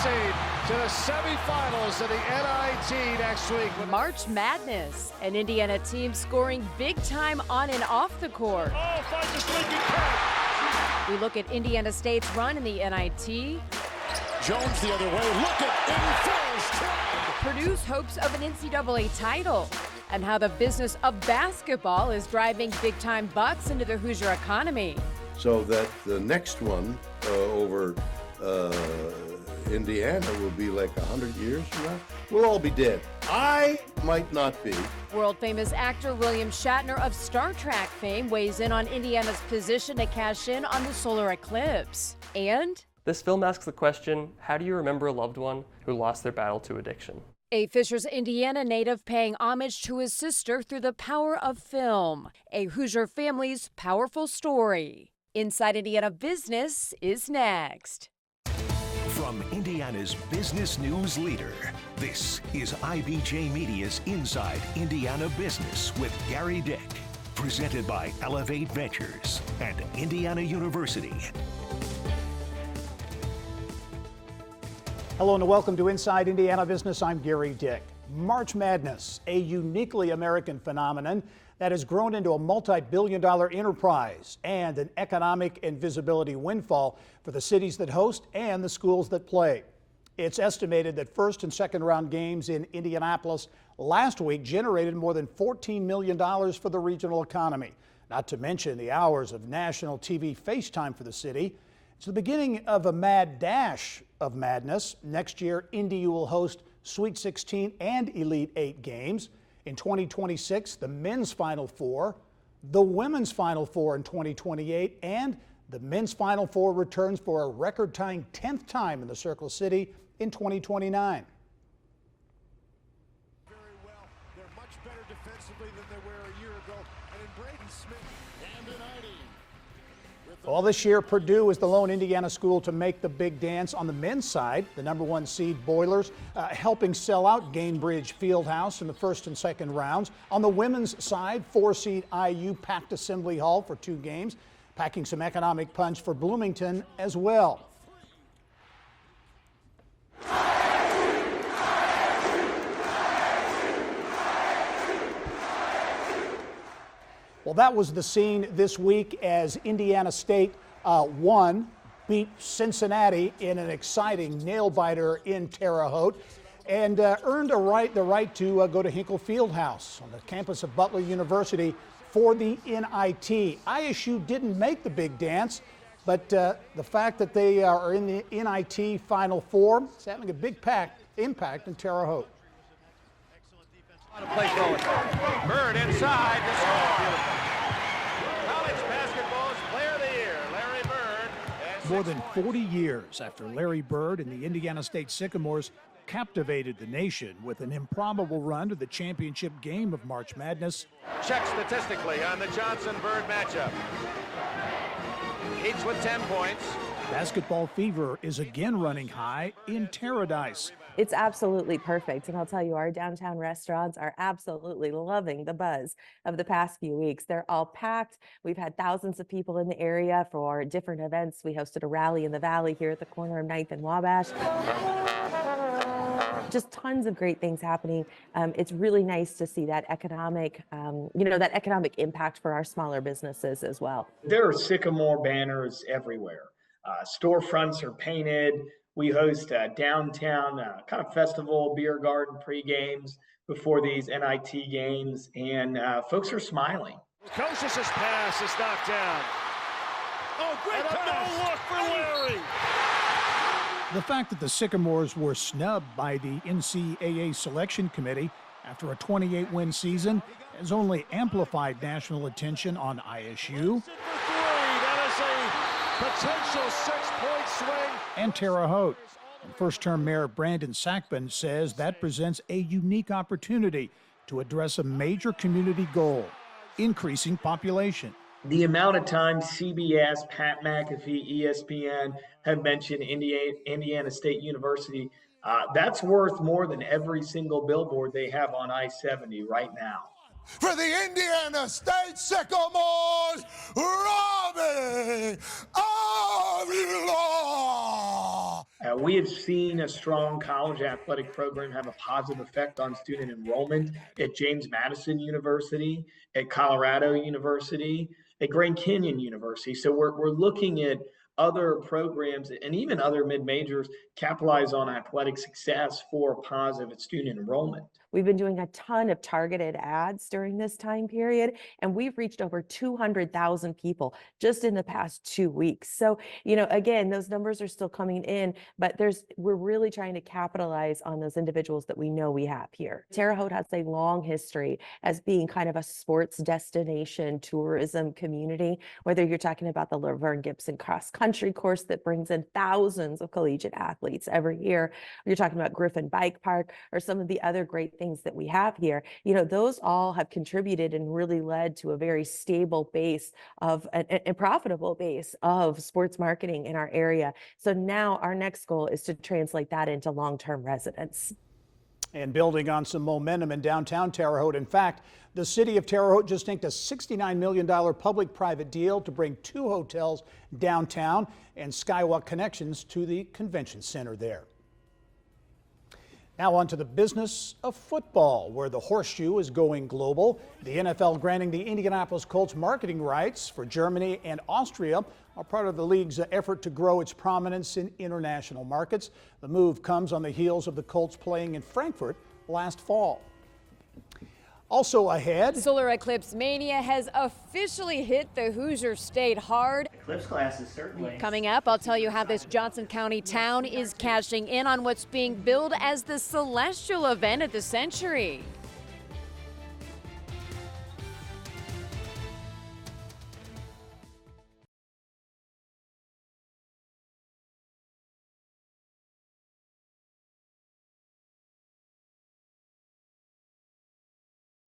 seed to the semifinals of the NIT next week. March Madness, an Indiana team scoring big time on and off the court. Oh, find the streaking cat. We look at Indiana State's run in the NIT. Jones the other way, look at in Purdue's hopes of an NCAA title, and how the business of basketball is driving big-time bucks into the Hoosier economy. So that the next one over Indiana will be like 100 years from now. We'll all be dead. I might not be. World-famous actor William Shatner of Star Trek fame weighs in on Indiana's position to cash in on the solar eclipse. And this film asks the question, how do you remember a loved one who lost their battle to addiction? a Fishers, Indiana native paying homage to his sister through the power of film. A Hoosier family's powerful story. Inside Indiana Business is next. From Indiana's business news leader, this is IBJ Media's Inside Indiana Business with Gerry Dick. Presented by Elevate Ventures and Indiana University. Hello and welcome to Inside Indiana Business. I'm Gerry Dick. March Madness, a uniquely American phenomenon that has grown into a multi-billion-dollar enterprise and an economic and visibility windfall for the cities that host and the schools that play. It's estimated that first and second round games in Indianapolis last week generated more than $14 million for the regional economy, not to mention the hours of national TV FaceTime for the city. It's the beginning of a mad dash of madness. Next year, Indy will host Sweet 16 and Elite 8 games. In 2026, the men's Final Four, the women's Final Four in 2028, and the men's Final Four returns for a record-tying 10th time in the Circle City in 2029. Very well. They're much better defensively than they were a year ago. And in Braden Smith and in ID. Well, this year, Purdue is the lone Indiana school to make the big dance. On the men's side, the #1 seed Boilers helping sell out Gainbridge Fieldhouse in the first and second rounds. On the women's side, 4 seed IU packed Assembly Hall for 2 games, packing some economic punch for Bloomington as well. Well, that was the scene this week as Indiana State beat Cincinnati in an exciting nail-biter in Terre Haute, and earned the right to go to Hinkle Fieldhouse on the campus of Butler University for the NIT. ISU didn't make the big dance, but the fact that they are in the NIT Final Four is having a big impact in Terre Haute. Bird inside to score. College basketball's player of the year, Larry Bird. More than 40 years after Larry Bird and the Indiana State Sycamores captivated the nation with an improbable run to the championship game of March Madness. Check statistically on the Johnson-Bird matchup. Each with 10 points. Basketball fever is again running high in Paradise. It's absolutely perfect. And I'll tell you, our downtown restaurants are absolutely loving the buzz of the past few weeks. They're all packed. We've had thousands of people in the area for different events. We hosted a rally in the Valley here at the corner of 9th and Wabash. Just tons of great things happening. It's really nice to see that economic, that economic impact for our smaller businesses as well. There are Sycamore banners everywhere. Storefronts are painted. We host a downtown kind of festival, beer garden pre-games before these NIT games, and folks are smiling. Kosis's pass is knocked down. Oh, great pass! No look for Larry. The fact that the Sycamores were snubbed by the NCAA Selection Committee after a 28-win season has only amplified national attention on ISU. Potential 6-point swing. And Terre Haute. And first-term Mayor Brandon Sackman says that presents a unique opportunity to address a major community goal, increasing population. The amount of times CBS, Pat McAfee, ESPN have mentioned Indiana State University, that's worth more than every single billboard they have on I-70 right now. For the Indiana State Sycamores, Robbie of Law. We have seen a strong college athletic program have a positive effect on student enrollment at James Madison University, at Colorado University, at Grand Canyon University. So we're looking at other programs and even other mid-majors capitalize on athletic success for positive student enrollment. We've been doing a ton of targeted ads during this time period, and we've reached over 200,000 people just in the past 2 weeks. So, again, those numbers are still coming in, but we're really trying to capitalize on those individuals that we know we have here. Terre Haute has a long history as being kind of a sports destination tourism community, whether you're talking about the Laverne Gibson cross country course that brings in thousands of collegiate athletes every year. You're talking about Griffin Bike Park or some of the other great things that we have here. Those all have contributed and really led to a very stable base of a profitable base of sports marketing in our area. So now our next goal is to translate that into long-term residents. And building on some momentum in downtown Terre Haute. In fact, the city of Terre Haute just inked a $69 million public-private deal to bring 2 hotels downtown and skywalk connections to the convention center there. Now on to the business of football, where the horseshoe is going global. The NFL granting the Indianapolis Colts marketing rights for Germany and Austria are part of the league's effort to grow its prominence in international markets. The move comes on the heels of the Colts playing in Frankfurt last fall. Also ahead, Solar eclipse mania has officially hit the Hoosier state hard. Eclipse classes, certainly. Coming up, I'll tell you how this Johnson County town is cashing in on what's being billed as the celestial event of the century.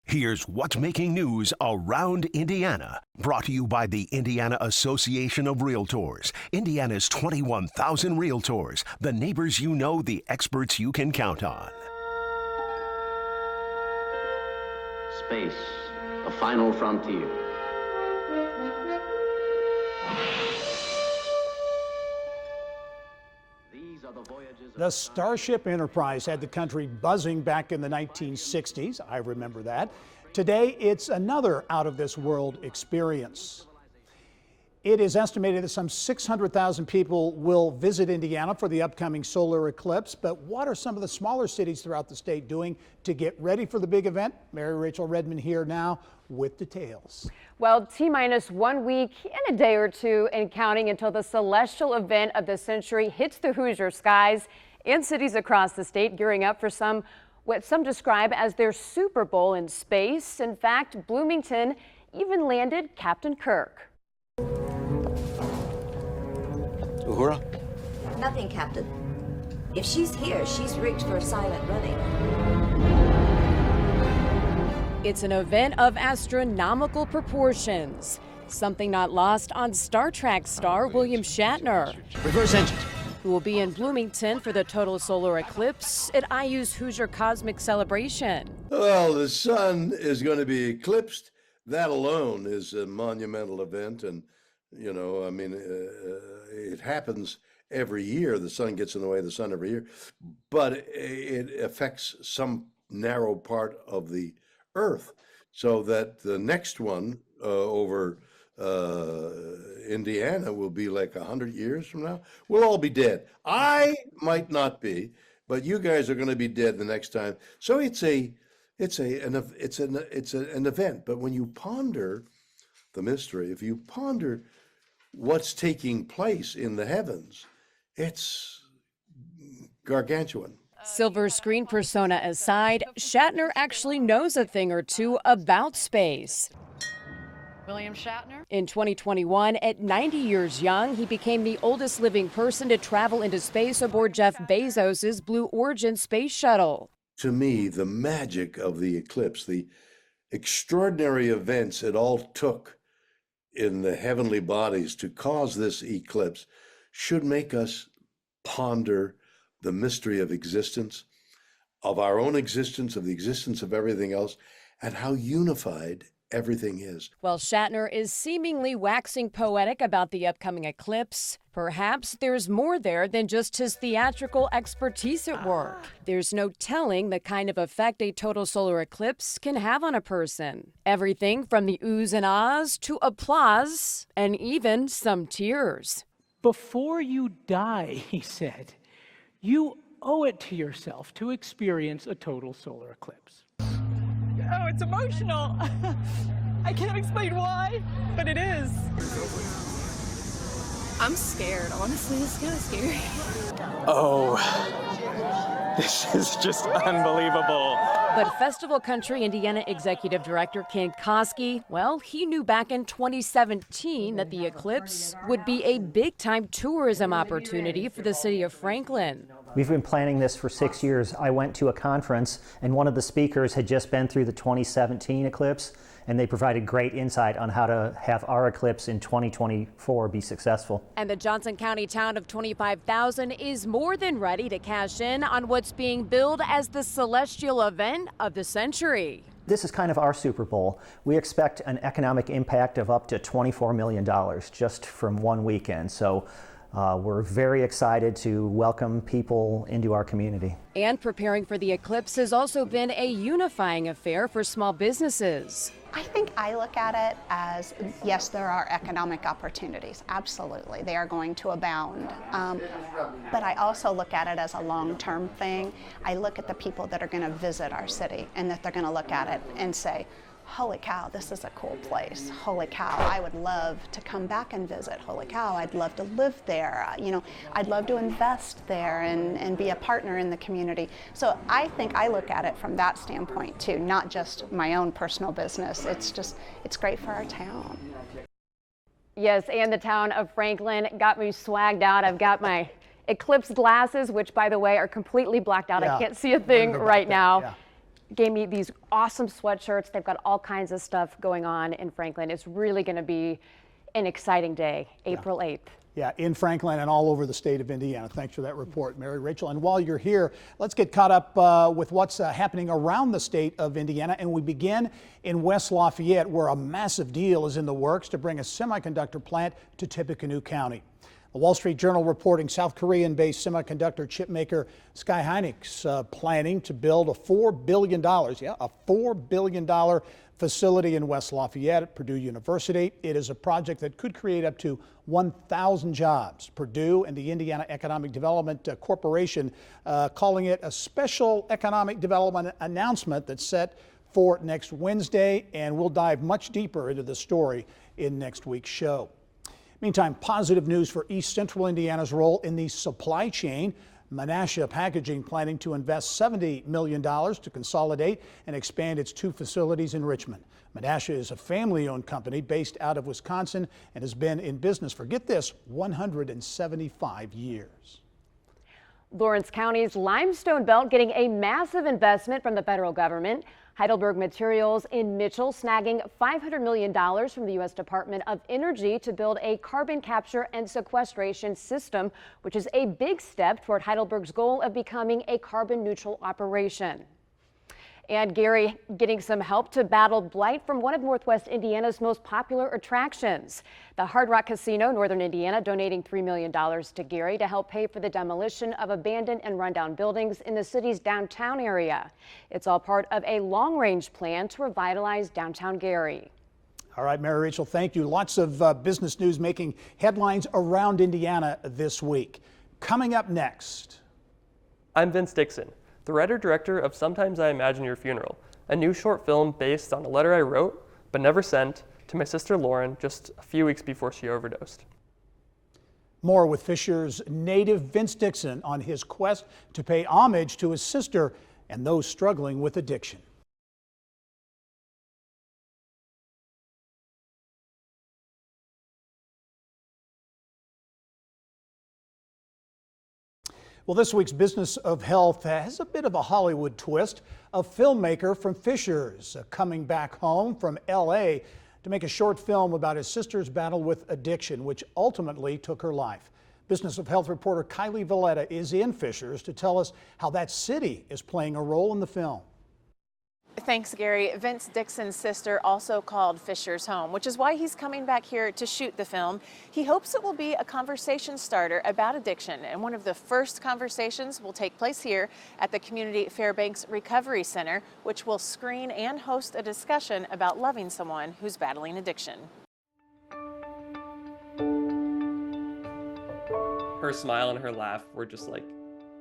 Here's what's making news around Indiana. Brought to you by the Indiana Association of Realtors. Indiana's 21,000 realtors. The neighbors you know, the experts you can count on. Space, the final frontier. The Starship Enterprise had the country buzzing back in the 1960s. I remember that. Today, it's another out-of-this-world experience. It is estimated that some 600,000 people will visit Indiana for the upcoming solar eclipse. But what are some of the smaller cities throughout the state doing to get ready for the big event? Mary Rachel Redmond here now with details. Well, T-minus 1 week and a day or two and counting until the celestial event of the century hits the Hoosier skies, and cities across the state gearing up for what some describe as their Super Bowl in space. In fact, Bloomington even landed Captain Kirk. Uhura? Nothing, Captain. If she's here, she's rigged for silent running. It's an event of astronomical proportions, something not lost on Star Trek star William Shatner. Reverse engine. Who will be in Bloomington for the total solar eclipse at IU's Hoosier Cosmic Celebration. Well, the sun is going to be eclipsed. That alone is a monumental event. And, it happens every year. The sun gets in the way of the sun every year. But it affects some narrow part of the Earth. So that the next one over Indiana will be like 100 years from now. We'll all be dead. I might not be, but you guys are going to be dead the next time. So it's an event. But when you ponder the mystery, if you ponder what's taking place in the heavens, it's gargantuan. Silver screen persona aside, Shatner actually knows a thing or two about space. William Shatner? In 2021, at 90 years young, he became the oldest living person to travel into space aboard Jeff Bezos's Blue Origin space shuttle. To me, the magic of the eclipse, the extraordinary events it all took in the heavenly bodies to cause this eclipse should make us ponder the mystery of existence, of our own existence, of the existence of everything else, and how unified everything is. While Shatner is seemingly waxing poetic about the upcoming eclipse, perhaps there's more there than just his theatrical expertise at work. There's no telling the kind of effect a total solar eclipse can have on a person. Everything from the oohs and ahs to applause and even some tears. Before you die, he said, you owe it to yourself to experience a total solar eclipse. Oh, it's emotional. I can't explain why, but it is. I'm scared. Honestly, it's kind of scary. Oh, this is just unbelievable. But Festival Country Indiana Executive Director Ken Koski, well, he knew back in 2017 that the eclipse would be a big-time tourism opportunity for the city of Franklin. We've been planning this for 6 years. I went to a conference and one of the speakers had just been through the 2017 eclipse, and they provided great insight on how to have our eclipse in 2024 be successful. And the Johnson County town of 25,000 is more than ready to cash in on what's being billed as the celestial event of the century. This is kind of our Super Bowl. We expect an economic impact of up to $24 million just from one weekend. So we're very excited to welcome people into our community. And preparing for the eclipse has also been a unifying affair for small businesses. I think I look at it as, yes, there are economic opportunities. Absolutely, they are going to abound. But I also look at it as a long-term thing. I look at the people that are going to visit our city and that they're going to look at it and say, holy cow, this is a cool place. Holy cow, I would love to come back and visit. Holy cow, I'd love to live there. You know, I'd love to invest there and be a partner in the community. So I think I look at it from that standpoint too, not just my own personal business. It's great for our town. Yes, and the town of Franklin got me swagged out. I've got my Eclipse glasses, which by the way are completely blacked out. Yeah. I can't see a thing right now. Yeah. Gave me these awesome sweatshirts. They've got all kinds of stuff going on in Franklin. It's really going to be an exciting day, April 8th. Yeah, in Franklin and all over the state of Indiana. Thanks for that report, Mary Rachel. And while you're here, let's get caught up with what's happening around the state of Indiana. And we begin in West Lafayette, where a massive deal is in the works to bring a semiconductor plant to Tippecanoe County. The Wall Street Journal reporting South Korean-based semiconductor chip maker Sky Hynix planning to build a $4 billion, a $4 billion facility in West Lafayette at Purdue University. It is a project that could create up to 1,000 jobs. Purdue and the Indiana Economic Development Corporation calling it a special economic development announcement that's set for next Wednesday, and we'll dive much deeper into the story in next week's show. Meantime, positive news for East Central Indiana's role in the supply chain. Menasha Packaging planning to invest $70 million to consolidate and expand its 2 facilities in Richmond. Menasha is a family-owned company based out of Wisconsin and has been in business for, get this, 175 years. Lawrence County's limestone belt getting a massive investment from the federal government. Heidelberg Materials in Mitchell snagging $500 million from the U.S. Department of Energy to build a carbon capture and sequestration system, which is a big step toward Heidelberg's goal of becoming a carbon neutral operation. And Gerry getting some help to battle blight from one of Northwest Indiana's most popular attractions. The Hard Rock Casino, Northern Indiana, donating $3 million to Gerry to help pay for the demolition of abandoned and rundown buildings in the city's downtown area. It's all part of a long-range plan to revitalize downtown Gerry. All right, Mary Rachel, thank you. Lots of business news making headlines around Indiana this week. Coming up next. I'm Vince Dixon, the writer-director of Sometimes I Imagine Your Funeral, a new short film based on a letter I wrote, but never sent, to my sister Lauren just a few weeks before she overdosed. More with Fisher's native Vince Dixon on his quest to pay homage to his sister and those struggling with addiction. Well, this week's Business of Health has a bit of a Hollywood twist. A filmmaker from Fisher's coming back home from L.A. to make a short film about his sister's battle with addiction, which ultimately took her life. Business of Health reporter Kylie Valletta is in Fisher's to tell us how that city is playing a role in the film. Thanks, Gary. Vince Dixon's sister also called Fisher's home, which is why he's coming back here to shoot the film. He hopes it will be a conversation starter about addiction, and one of the first conversations will take place here at the Community Fairbanks Recovery Center, which will screen and host a discussion about loving someone who's battling addiction. Her smile and her laugh were just like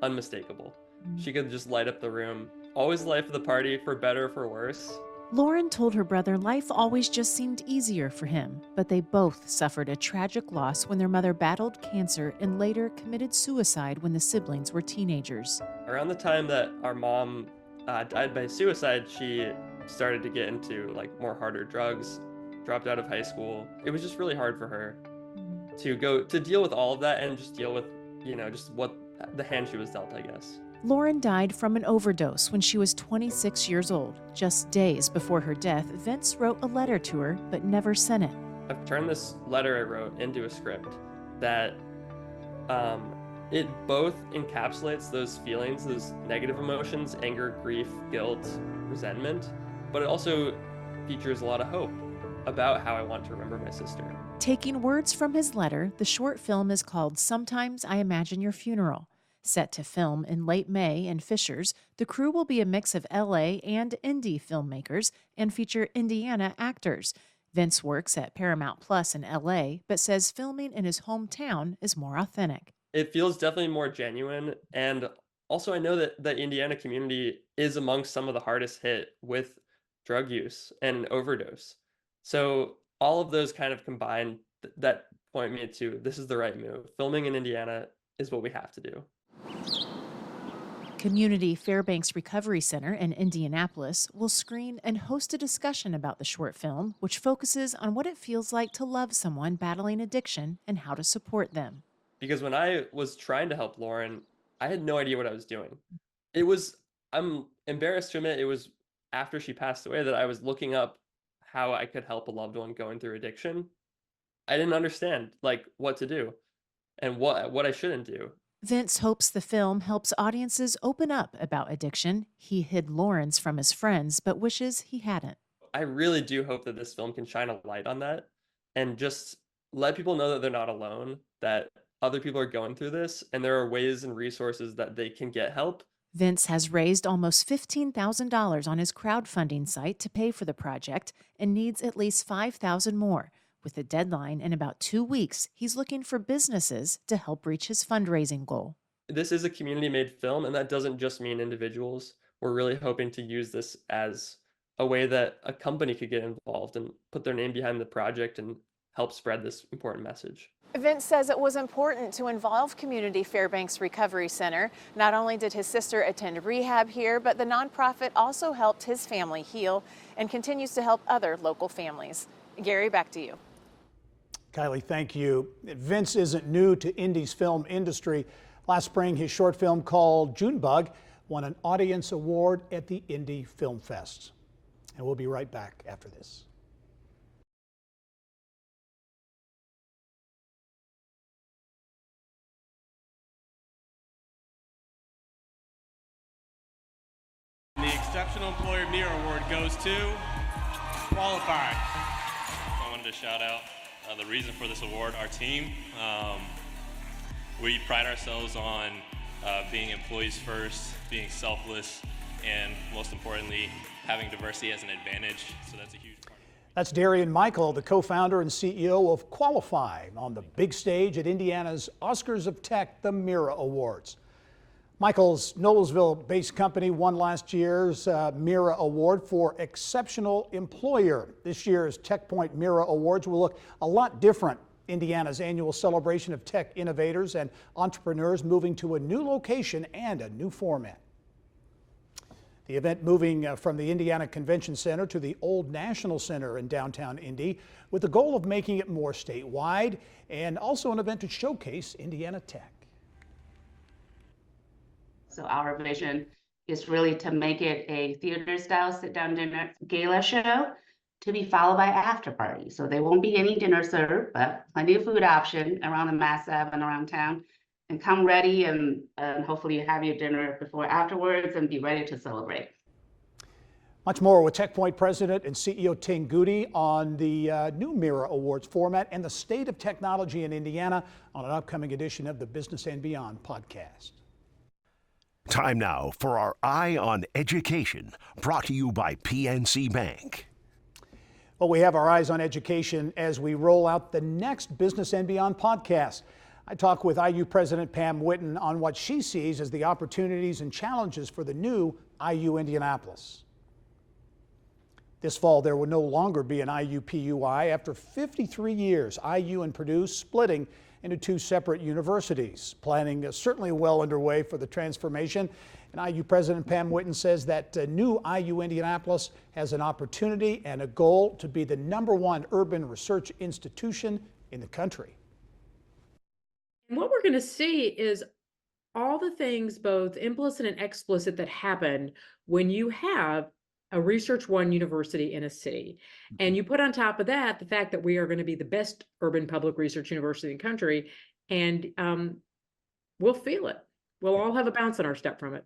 unmistakable. She could just light up the room. Always the life of the party, for better or for worse. Lauren told her brother life always just seemed easier for him, but they both suffered a tragic loss when their mother battled cancer and later committed suicide when the siblings were teenagers. Around the time that our mom died by suicide, she started to get into like more harder drugs, dropped out of high school. It was just really hard for her to deal with all of that and just deal with, just what the hand she was dealt, I guess. Lauren died from an overdose when she was 26 years old. Just days before her death, Vince wrote a letter to her, but never sent it. I've turned this letter I wrote into a script that it both encapsulates those feelings, those negative emotions, anger, grief, guilt, resentment, but it also features a lot of hope about how I want to remember my sister. Taking words from his letter, the short film is called Sometimes I Imagine Your Funeral. Set to film in late May in Fishers, the crew will be a mix of LA and indie filmmakers and feature Indiana actors. Vince works at Paramount Plus in LA, but says filming in his hometown is more authentic. It feels definitely more genuine, and also I know that the Indiana community is amongst some of the hardest hit with drug use and overdose. So all of those kind of combined that point me to this is the right move. Filming in Indiana is what we have to do. Community Fairbanks Recovery Center in Indianapolis will screen and host a discussion about the short film, which focuses on what it feels like to love someone battling addiction and how to support them. Because when I was trying to help Lauren, I had no idea what I was doing. I'm embarrassed to admit, it was after she passed away that I was looking up how I could help a loved one going through addiction. I didn't understand what to do and what I shouldn't do. Vince hopes the film helps audiences open up about addiction. He hid Lauren's from his friends, but wishes he hadn't. I really do hope that this film can shine a light on that and just let people know that they're not alone, that other people are going through this, and there are ways and resources that they can get help. Vince has raised almost $15,000 on his crowdfunding site to pay for the project and needs at least $5,000 more. With a deadline in about 2 weeks, he's looking for businesses to help reach his fundraising goal. This is a community-made film, and that doesn't just mean individuals. We're really hoping to use this as a way that a company could get involved and put their name behind the project and help spread this important message. Vince says it was important to involve Community Fairbanks Recovery Center. Not only did his sister attend rehab here, but the nonprofit also helped his family heal and continues to help other local families. Gary, back to you. Kylie, thank you. Vince isn't new to Indy's film industry. Last spring, his short film called Junebug won an audience award at the Indy Film Fest. And we'll be right back after this. The Exceptional Employer of the Year Award goes to Qualified. I wanted to shout out the reason for this award, our team. We pride ourselves on being employees first, being selfless, and most importantly, having diversity as an advantage. So that's a huge part. That's Darian Michael, the co-founder and CEO of Qualify, on the big stage at Indiana's Oscars of Tech, the Mira Awards. Michael's Noblesville-based company won last year's Mira Award for Exceptional Employer. This year's Tech Point Mira Awards will look a lot different. Indiana's annual celebration of tech innovators and entrepreneurs moving to a new location and a new format. The event moving from the Indiana Convention Center to the Old National Center in downtown Indy with the goal of making it more statewide and also an event to showcase Indiana tech. So our vision is really to make it a theater-style sit-down dinner gala show to be followed by after party. So there won't be any dinner served, but plenty of food option around the Mass Ave and around town. And come ready and hopefully have your dinner before afterwards and be ready to celebrate. Much more with TechPoint President and CEO Ting Goody on the new Mira Awards format and the state of technology in Indiana on an upcoming edition of the Business and Beyond podcast. Time now for our Eye on Education, brought to you by PNC Bank. Well, we have our eyes on education as we roll out the next Business and Beyond podcast. I talk with IU President Pam Whitten on what she sees as the opportunities and challenges for the new IU Indianapolis. This fall, there will no longer be an IU-PUI after 53 years, IU and Purdue splitting into two separate universities. Planning is certainly well underway for the transformation. And IU President Pam Whitten says that new IU Indianapolis has an opportunity and a goal to be the #1 urban research institution in the country. And what we're going to see is all the things, both implicit and explicit, that happen when you have a Research One university in a city. And you put on top of that the fact that we are going to be the best urban public research university in the country, and we'll feel it. We'll all have a bounce in our step from it.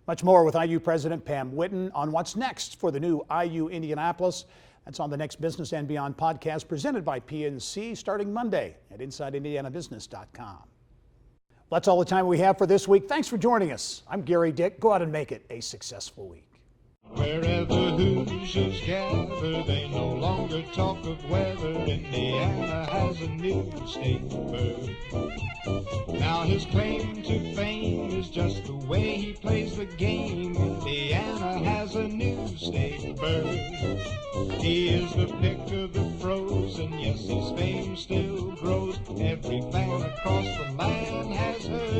Much more with IU President Pam Whitten on what's next for the new IU Indianapolis. That's on the next Business and Beyond podcast presented by PNC starting Monday at InsideIndianaBusiness.com. Well, that's all the time we have for this week. Thanks for joining us. I'm Gerry Dick. Go out and make it a successful week. Wherever Hoosiers gather, they no longer talk of weather. Indiana has a new state bird. Now his claim to fame is just the way he plays the game. Indiana has a new state bird. He is the pick of the pros, and yes, his fame still grows. Every fan across the land has heard